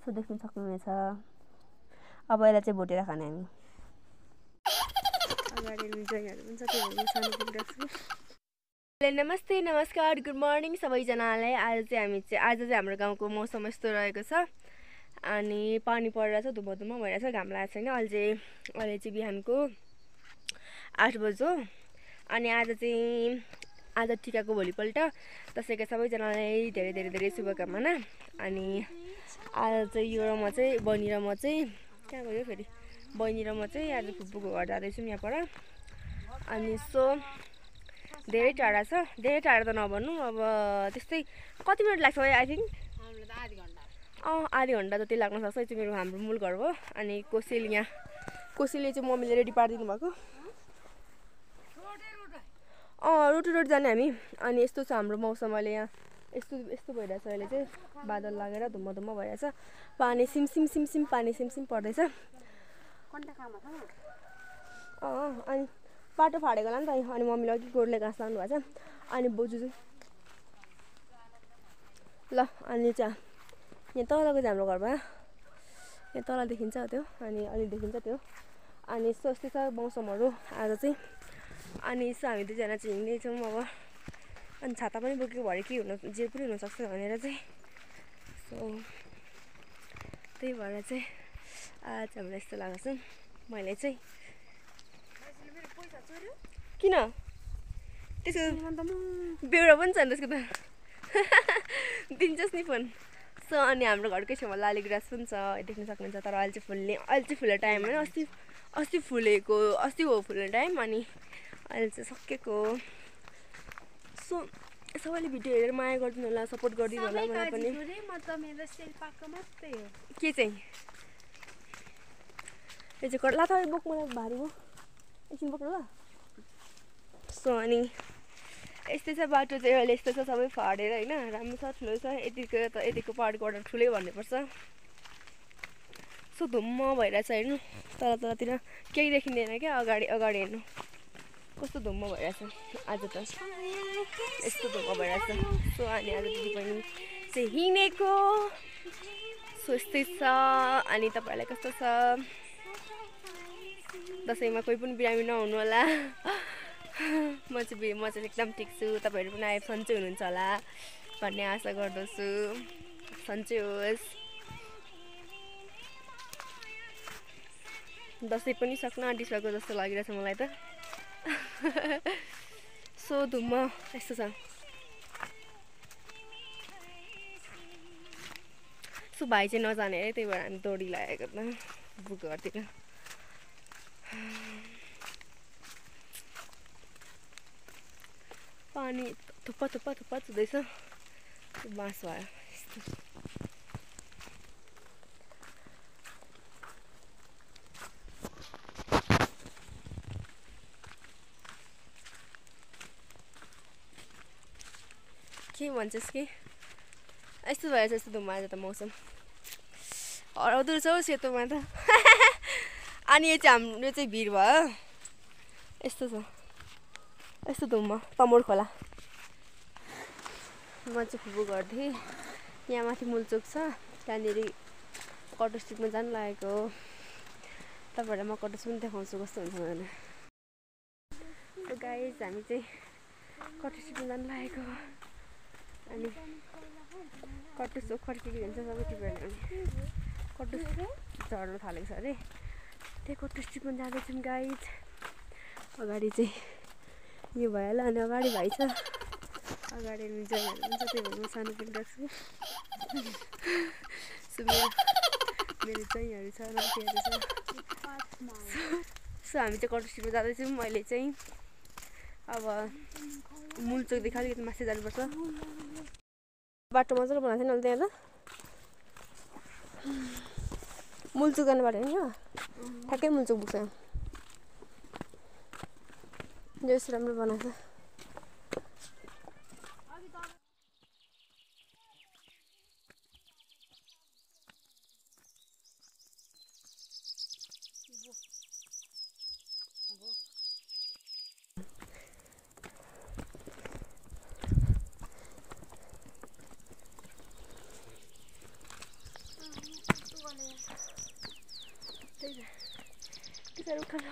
So देख्न सक्नुहुनेछ। अब यसलाई चाहिँ भुटेर खाने हामी। अगाडि जयहरू पनि छ, त्यो भएर सानो पुगिरहेको छु। नमस्ते, नमस्कार, गुड मर्निङ सबैजनालाई। आज चाहिँ हाम्रो गाउँको मौसम यस्तो रहेको छ अनि पानी परिरहेछ, धुम्म धुम्म भइरहेछ, घाम लागेको छैन। अहिले चाहिँ बिहानको 8 बजे हो अनि आज टिकाको भोलिपल्ट दसैँका सबैजनालाई धेरै धेरै धेरै शुभकामना। अनि आज चाहिँ यो र म चाहिँ बहिनी र म चाहिँ कहाँ गयो फेरि, बहिनी र म चाहिँ आज फुपूको घर जाँदैछौँ यहाँबाट। अनि सो धेरै टाढा छ, धेरै टाढा त नभन्नु, अब त्यस्तै कति मिनट लाग्छ आई थिङ्क आधी घन्टा जति लाग्न सक्छ। यो चाहिँ हाम्रो मूल घर हो। अनि कोसेली चाहिँ मम्मीले रेडी पारिदिनु भएको। रोटी जाने हामी। अनि यस्तो छ हाम्रो मौसम अहिले यहाँ, यस्तो भइरहेछ। अहिले चाहिँ बादल लागेर धुम्म धुम्म भइरहेछ, पानी सिमसिम पर्दैछ। अनि बाटो फाडेको होला नि त, अनि मम्मीले अघि गोरुले घाँस लानु भएको छ। अनि बोजू चाहिँ ल, अनि चाहिँ यहाँ तलको चाहिँ हाम्रो घर भयो, यहाँ तल देखिन्छ त्यो, अनि अलि देखिन्छ त्यो। अनि यस्तो छ मौसमहरू आज चाहिँ। अनि यसो हामी दुईजना चाहिँ हिँड्दैछौँ अब। अनि छाता पनि बोकेको भरे के जे पनि हुनसक्छ भनेर चाहिँ। सो त्यही भएर चाहिँ आज हामीलाई यस्तो लागेको छ। मैले चाहिँ किन त्यसको बेहोरा पनि छ नि त्यसको त दिन्छस् नि फोन। सो अनि हाम्रो घरकै छेउमा लाली ग्रास पनि छ, देख्न सक्नुहुन्छ। तर अहिले चाहिँ फुल्ने टाइम होइन, अस्ति फुलेको, अस्ति हो फुल्ने टाइम। अनि अहिले चाहिँ सकेको। सो सबैले भिडियो हेरेर माया गरिदिनु होला, सपोर्ट गरिदिनु होला मलाई पनि। के चाहिँ यो चाहिँ ला त बोक, मलाई भारी भयो, एकछिन बोक्नु ल। सो अनि यस्तै छ बाटो चाहिँ अहिले, यस्तो छ सबै फाडेर होइन, राम्रो छ, ठुलो छ। यतिको पहाडको अर्डर ठुलै भन्नुपर्छ। सो धुम्म भइरहेछ हेर्नु, तलतिर केही देखिँदैन क्या। अगाडि हेर्नु कस्तो धुम्म भइरहेछ आज त, यस्तो धुम्म भइरहेछ। सो अनि आज दिदी बहिनी चाहिँ हिँडेको। सो यस्तै छ। अनि तपाईँहरूलाई कस्तो छ? दसैँमा कोही पनि बिरामी नहुनु होला। म चाहिँ एकदम ठिक छु। तपाईँहरू पनि आए सन्चै हुनुहुन्छ होला भन्ने आशा गर्दछु। सन्चै होस्। दसैँ पनि सक्न आँटिसक्यो जस्तो लागिरहेछ मलाई त। सो धुम्म यस्तो छ। सो भाइ चाहिँ नजाने अरे, त्यही भएर हामी दौडी लागेको त बुक घरतिर। पानी थुप्पा चुँदैछ, बाँस भयो यस्तो। के भन्छस् कि यस्तो भएछ, यस्तो धुम्म आज त मौसम हराउँदो रहेछ हौ सेतोमा त। अनि यो चाहिँ भिर भयो, यस्तो छ, यस्तो धुम्म। तमोर खोला, म चाहिँ फुपू घर थिएँ यहाँ माथि मुलचोक छ, त्यहाँनिर कटो स्ट्रिटमा जानु लागेको हो। तपाईँहरूलाई म कटोस पनि देखाउँछु कस्तो हुन्छ भनेर। सो गाइज हामी चाहिँ कटो स्ट्रिटमा जानु लागेको हो। अनि कटुस ओखर के भन्छ सबै टिपेर कटुस झर्नु थालेको छ अरे, त्यही कटो स्ट्रिटमा जाँदैछौँ गाइज। अगाडि चाहिँ यो भइहाल्यो। अनि अगाडि भाइ छ, अगाडि जयहरू पनि छ, त्यही भएर म सानो पुगिरहेको छु। सो मेरो जयहरू छ, रातिहरू छ। सो हामी चाहिँ कटो स्ट्रिटमा जाँदैछौँ। अहिले चाहिँ अब मुलचोकदेखि अलिकति माथि जानुपर्छ। बाटो मजाले बनाएको छैन त्यहाँ त, मुलचोक जाने बाटो होइन, ठ्याक्कै मुलचोक पुग्छ। जस राम्रो बनाएको छ। त्यसरी उखाल्नु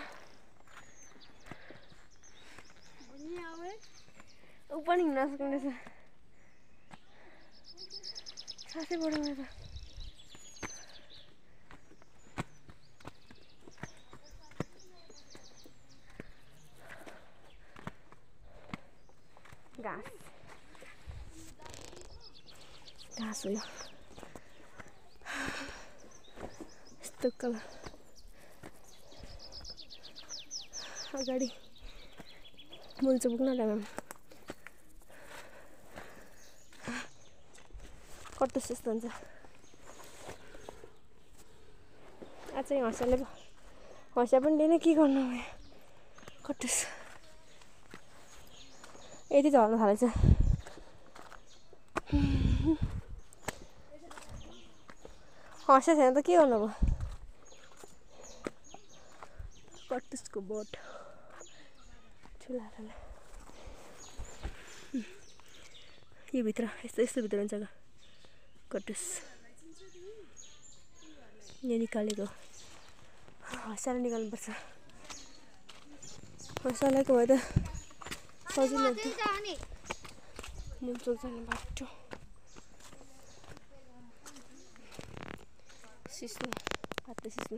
ऊ पनि हिँड्न सक्ने रहेछ सासै बढाउने त घाँस हो यो यस्तो कलर अगाडि मुल्चो पुग्न टाइममा कट्टुस जस्तो हुन्छ आज चाहिँ हँसिया पनि लिएन के गर्नु कट्टुस यति झर्न थालेछ हँसिया छैन त के गर्नु अब कट्टुसको बोट ठुला यो भित्र यस्तो भित्र हुन्छ कट्टुस यहाँ निकालेको हँसियालाई निकाल्नुपर्छ हँसियालाको भए त सजिलो हुन्थ्यो मुल्चोक जाने बाटो सिस्नु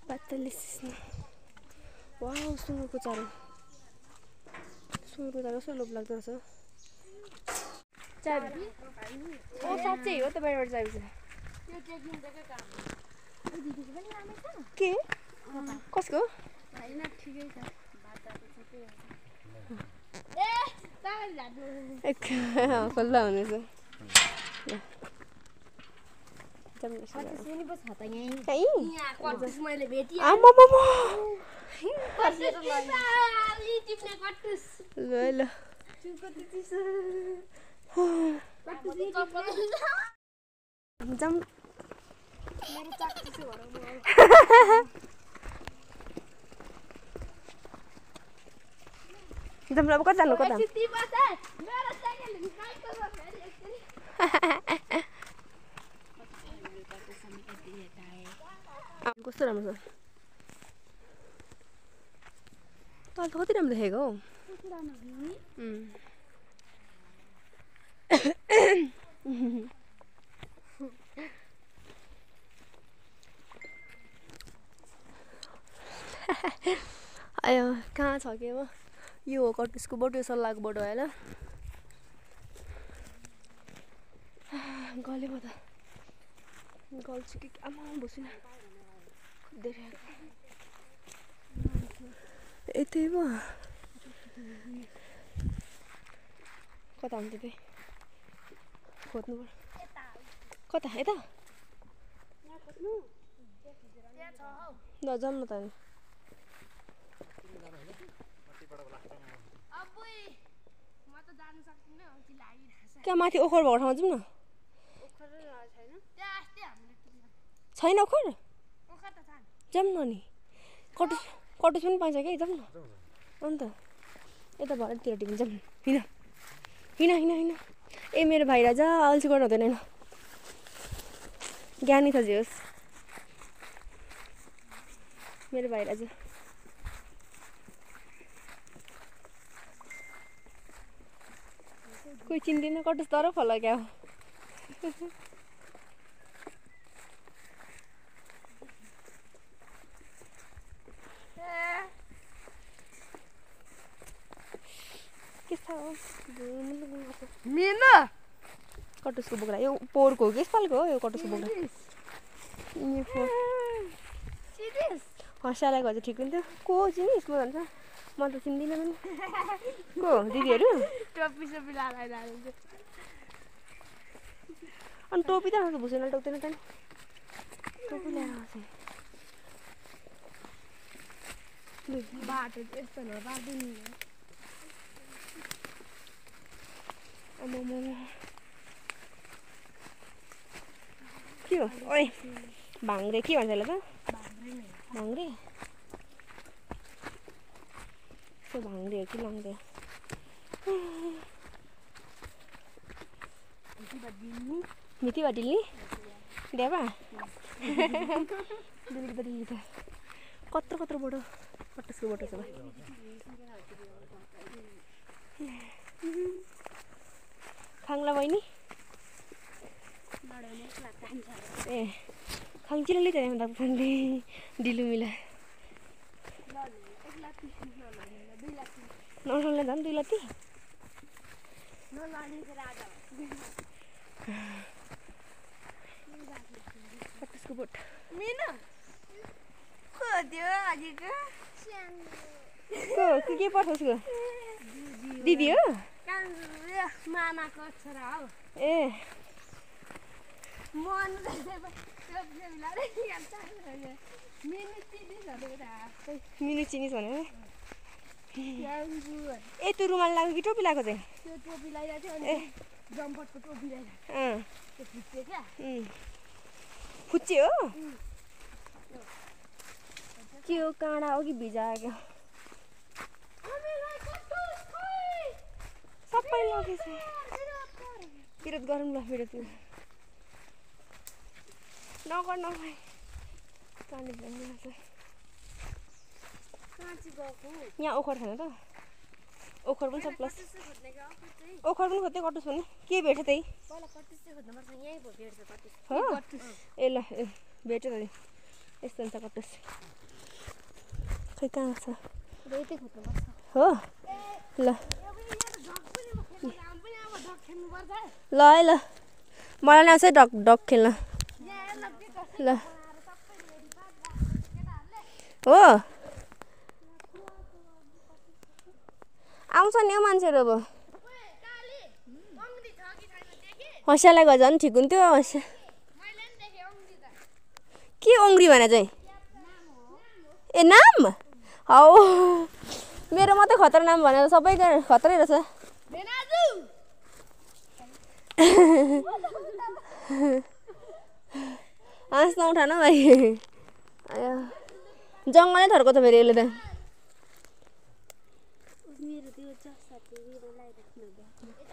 पातले सिस्नु वाउ सुँगुरको चारो कस्तो लोभ लाग्दो रहेछ चाबी ओ साँच्चै हो त बाहिरबाट चाबी के कसको खुल्ला हुनेछ अब कता जानु कता कस्तो राम्रो छ तल त कति राम्रो देखेको हौ आयो कहाँ छ के हो यो हो कट्टुसको बोट यो सल्लाहको बोट हो होइन गल्यो म त गल्छु कि आमा बस्छु न यतै पो कता हुन्छ त्यही खोज्नु पर्यो कता यता ल जाऊँ न त अनि क्या माथि ओखर भएको ठाउँमा जाऊँ न छैन ओखर जाऊँ न नि कटुस पनि पाइन्छ कि जाऊँ न अन्त यता भरतिर टिप्नु जाऊँ हिँड ए मेरो भाइ राजा अल्छी गर्नु हुँदैन होइन ज्ञानी छ जे होस् मेरो भाइ राजा कोही चिन्दैन कटुस तर फल क्या हो कटुसको बोक्रा यो पोहोरको हो कि यसपालिको हो यो कटुसको बोक्रा हँसियालाई गएर ठिक हुन्थ्यो को हो चिनिस् म भन्छ म त चिन्दिनँ पनि को हो दिदीहरू टोपी सोपी लगाएर अनि टोपी त आउँछ भुसेन टोक्दैन त नि टोपी ल्याएर आउँछ बाटो यस्तो बाटो नि के हो ओए भाङ्रे के भन्छ यसलाई त भाङ्रे भाङ्रे हो कि लाङ्रे मिति बाटिल्ने देवा दिल्ली कत्रो बडो पटस्को बटो छ खाङला बहिनी ए खाङचिलले चाहिँ त फन्डी दिलु मिला नसल्ने झन् 2 लाती पटस्को बोट मिना खोज्यो हजुरको के पठाउँछु दिदी हो मामाको छोरा हो ए मन मिनु चिनिस भने ए त्यो रुमाल लगाएको कि टोपी लगाएको चाहिँ त्यो टोपी लगाइरहेको थियो अनि जम्परको टोपी लगाइरहेको फुच्चे क्या फुच्चे हो के हो काँडा हो कि भिजाएको सबै लगेछ विरोध गरौँ ल विरोध नगर नभए पानी भइरहेछ यहाँ ओखर छैन त ओखर पनि छ प्लस ओखर पनि खोज्दै कटुस भने के भेट्छ त्यही हो ए ल भेट्यो त यस्तो हुन्छ कटुस खै कहाँ छ हो ल ल है ल मलाई नै आउँछ डक खेल्न ल हो आउँछ नि हौ मान्छेहरू अब हँसियालाई गयो झन् ठिक हुन्थ्यो के अङ्ग्री भने चाहिँ ए नाम हौ मेरो मात्रै खतरा नाम भनेर सबै खतरै रहेछ हाँस नउठान भाइ जङ्गलै थर्को छ फेरि यसले त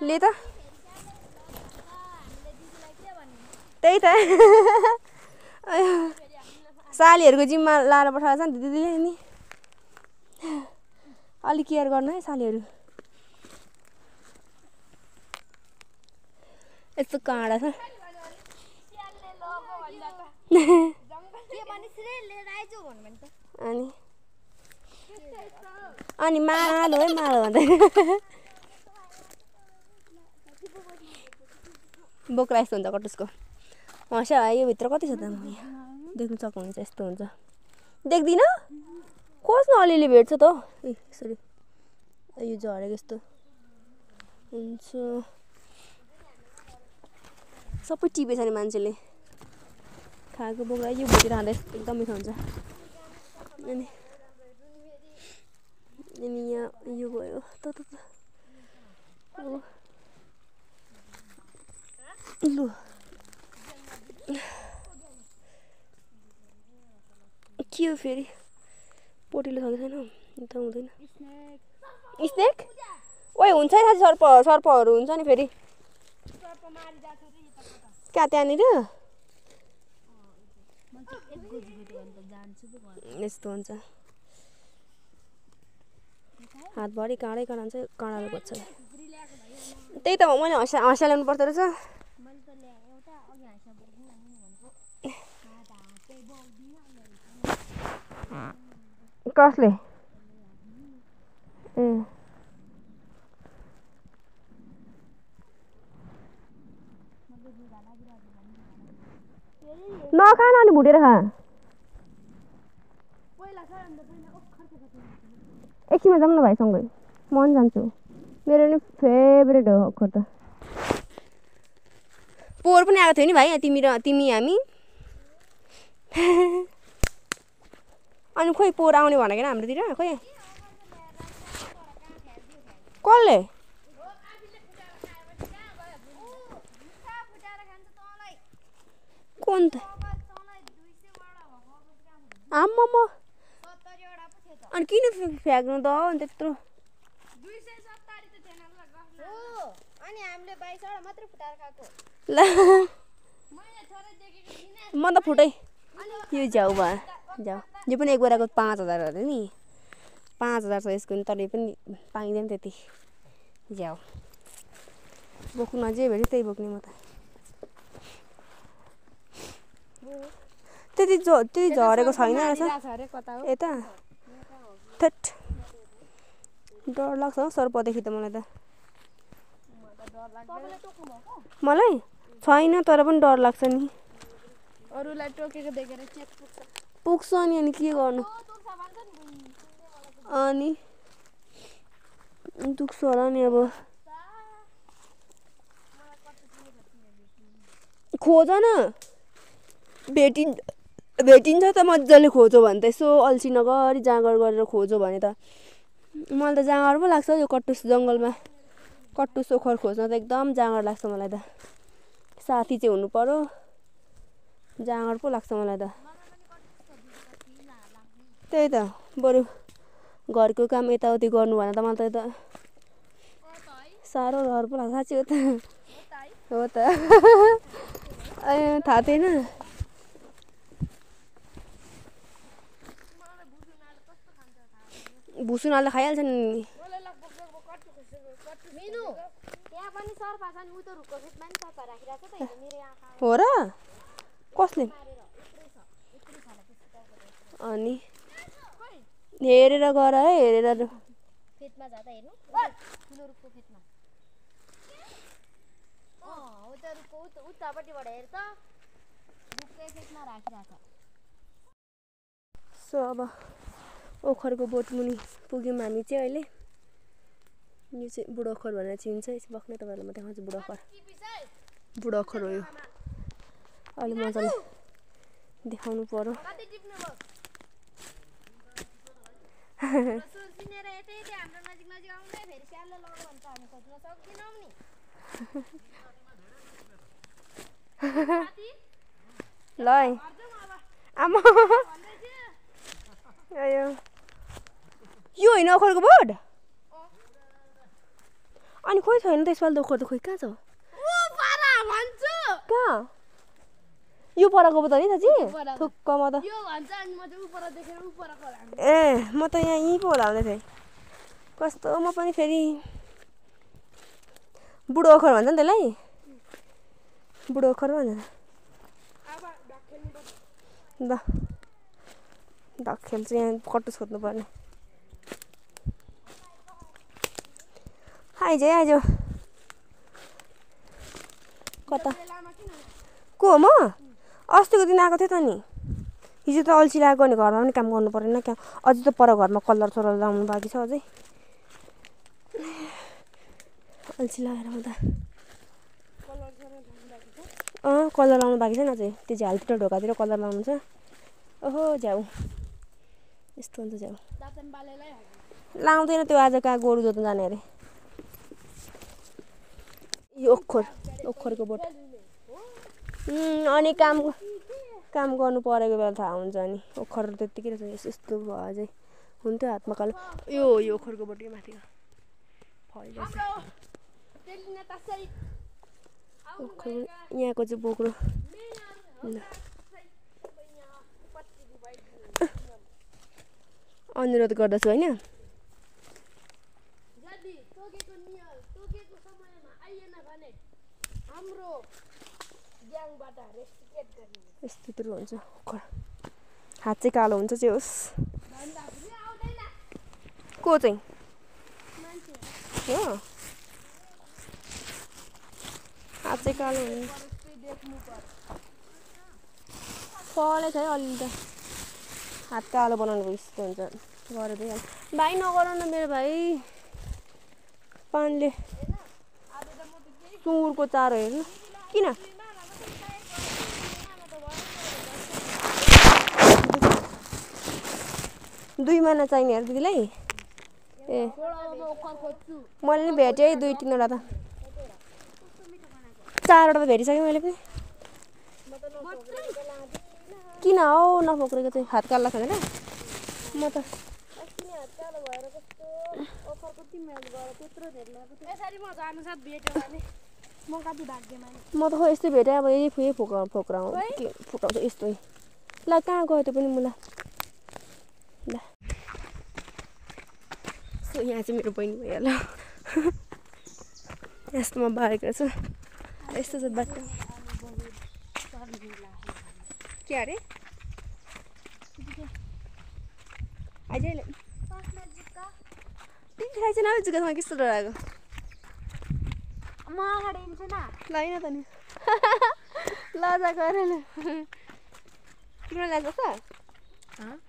ले त त्यही त सालीहरूको जिम्मा लाएर पठाएको छ नि दिदीले नि अलिक केयर गर्नु है सालीहरू यस्तो काँडा छ अनि मालो है मालो भन्दै बोक्रा यस्तो हुन्छ कटुसको हँसिया यो भित्र कति छ त देख्नु सक्नुहुन्छ यस्तो हुन्छ देख्दिन खोज्नु अलिअलि भेट्छ त ए सरी यो झरेको यस्तो हुन्छ सबै टिपेछ नि मान्छेले खाएको बोक्रा यो भुटेर खाँदा एकदम मिठो हुन्छ अनि यहाँ यो भयो त लु के हो फेरि पोटीले खाएको छैन त हुँदैन स्नेक ओए हुन्छ है सर्पहरू हुन्छ नि फेरि कहाँ त्यहाँनिर यस्तो हुन्छ हातभरि काँडै काँडा हुन्छ काँडाले खोज्छ त्यही त मैले हँसिया ल्याउनु पर्दो रहेछ कसले ए नखा न अनि भुटेर खा एकछिनमा जाऊँ न भाइसँगै म पनि जान्छु मेरो नि फेभरेट हो ओखर त पोहोर पनि आएको थियो नि भाइ तिमी हामी अनि खोइ पोहोर आउने भनेको हाम्रोतिर खोइ कसले कोन त आम्मामा अनि किन फ्याँक्नु त अनि त्यत्रो ल म त फुटै यो झ्याउ भयो झ्याउ यो पनि एक बोराको 5000 अरे नि 5000 छ यसको नि तर पनि पाइँदैन त्यति झ्याउ बोक्नु जे भेट्यो त्यही बोक्ने म त त्यति झरेको छैन रहेछ यता थेट डर लाग्छ हौ सर्पदेखि त मलाई त मलाई छैन तर पनि डर लाग्छ नि अरूलाई टोकेको देखेर चेत पुग्छ अनि के गर्नु अनि दुख्छ होला नि अब खोज न भेटिन्छ त मजाले खोजो भने त यसो अल्छी नगरी जाँगर गरेर खोजो भने त मलाई त जाँगर पो लाग्छ यो कट्टुस जङ्गलमा कट्टुस ओखर खोज्न त एकदम जाँगर लाग्छ मलाई त साथी चाहिँ हुनु पर्यो जाँगर पो लाग्छ मलाई त त्यही त बरु घरको काम यताउति गर्नु भने त मलाई त साह्रो रहर पो लाग्छ साँच्चै हो त थाहा थिएन भुसुन हाल्दा खाइहाल्छ नि हो र कसले अनि हेरेर गर है हेरेर फेदमा जाँदा हेर्नु ठुलो रुखको फेदमा हो त्यो रुखको उतापट्टिबाट हेर त रुखकै फेदमा राखिराछ सो अब ओखरको बोटमुनि पुग्यौँ हामी चाहिँ अहिले यो चाहिँ बुढो ओखर भनेर चिन्छ यसो बक्ने तपाईँहरूलाई म देखाउँछु बुढो ओखर हो यो अहिले मजाले देखाउनु पर्यो ल आमा यो होइन ओखरको बोट अनि खोइ छैन त यसपालि त ओखर त खोइ कहाँ छ कहाँ यो परको पो त नि साँच्ची थुक्कमा त ए म त यहाँ यहीँ पो होला भन्दै थिएँ कस्तो म पनि फेरि बुढो ओखर भन्छ नि त्यसलाई बुढो ओखर भन्छ ल ढक्खेल चाहिँ यहाँ कट्टुस खोज्नु पर्ने आइज कता को म अस्तिको दिन आएको थिएँ त नि हिजो त अल्छी लागेको नि घरमा पनि काम गर्नु परेन क्या अझै त पर घरमा कलर सलर लाउनु बाँकी छ अझै अल्छी लागेर म त कलर लाउनु बाँकी छ नि अझै त्यो झ्यालतिर ढोकातिर कलर लाउनु छ ओहो झ्याउ यस्तो हुन्छ झ्याउ लाउँदैन त्यो आज कहाँ गोरु जोत्नु जाने अरे यो ओखरको बोट अनि काम गर्नु परेको बेला थाहा हुन्छ नि ओखर त्यत्तिकै रहेछ यस्तो भयो अझै हुन्थ्यो हातमा कालो यो ओखरको बोट यो माथि यहाँको चाहिँ बोक्रो अनुरोध गर्दछु होइन यस्तो हुन्छ ओखर हात चाहिँ कालो हुन्छ चाहिँ होस् को चाहिँ हो हात चाहिँ कालो हुन्छ फलेछ है अलि त हात कालो बनाउनु यस्तो हुन्छ गरेर दिइहाल्छ भाइ नगर न मेरो भाइ पानले सुँगुरको चारो हेर्नु किन 2 महिना चाहिने अरे दिदीलाई ए मैले नि भेटेँ 2-3 वटा त 4 वटा त भेटिसकेँ मैले पनि किन हो नफोक्रेको चाहिँ हात काल्ला छैन र म त म कति भाग्यमानी म त खै यस्तै भेटेँ अब यही फुयै फोक्राउँ के फुकाउँछ यस्तै ल कहाँ गयो त्यो पनि मुला ल सो यहाँ चाहिँ मेरो बहिनी भइहाल्यो यस्तोमा बारेको छु यस्तो छ बाटो के अरे अझै तिमी खाइ चाहिँ नभए जुगासँग कस्तो डराएको म अगाडि हिँड्छु न ल होइन त नि लजा गएर ल तिम्रो लाजा छ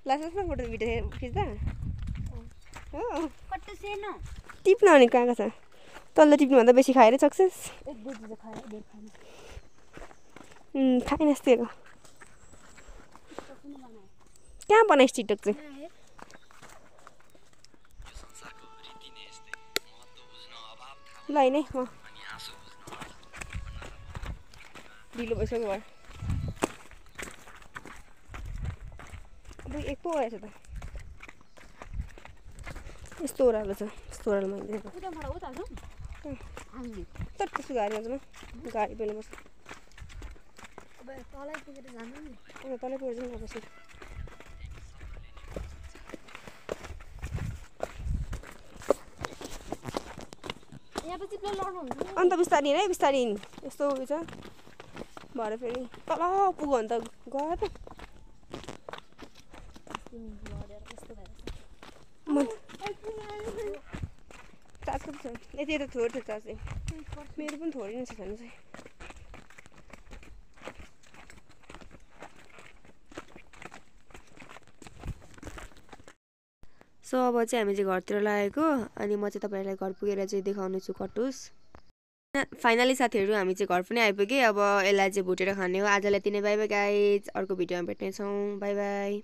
लाजा छ फोटो भिडियो खिच्दा हो कट्टु सेनो टिप्न अनि कहाँ छ तल्लो टिप्नुभन्दा बेसी खाएरै सक्सेस एक बोजी त खाए धेर खाने खाइन यस्तैको कहाँ बनाइस् टिकटक चाहिँ ल होइन है म ढिलो भइसक्यो भयो अब एक पो गएछ त यस्तो ओह्रालो छ यस्तो ओह्रालोमा हिँड्दैन उताबाट उता जाउँ हामी तर त्यसको गाडीमा जाउँ गाडी पहिला बस्छ अब तलै पुगेर जानु नि तलै पुगेर जाउँ न बस्नु यहाँ पछि प्ले लड्नु हुन्छ अन्त बिस्तारी है बिस्तारी यस्तो उयो छ भरे फेरि तल पुग्यो भने त गयो त चार्ज कति छ यति त थोरै थियो चार्ज चाहिँ मेरो पनि थोरै नै छ छनु चाहिँ सो अब चाहिँ हामी चाहिँ घरतिर लागेको अनि म चाहिँ तपाईँहरूलाई घर पुगेर चाहिँ देखाउने छु कटुस फाइनली साथीहरू हामी चाहिँ घर पनि आइपुग्यो अब यसलाई चाहिँ भुटेर खाने हो आजलाई तिनै बाई बाई गाइज अर्को भिडियोमा भेट्नेछौँ बाई बाई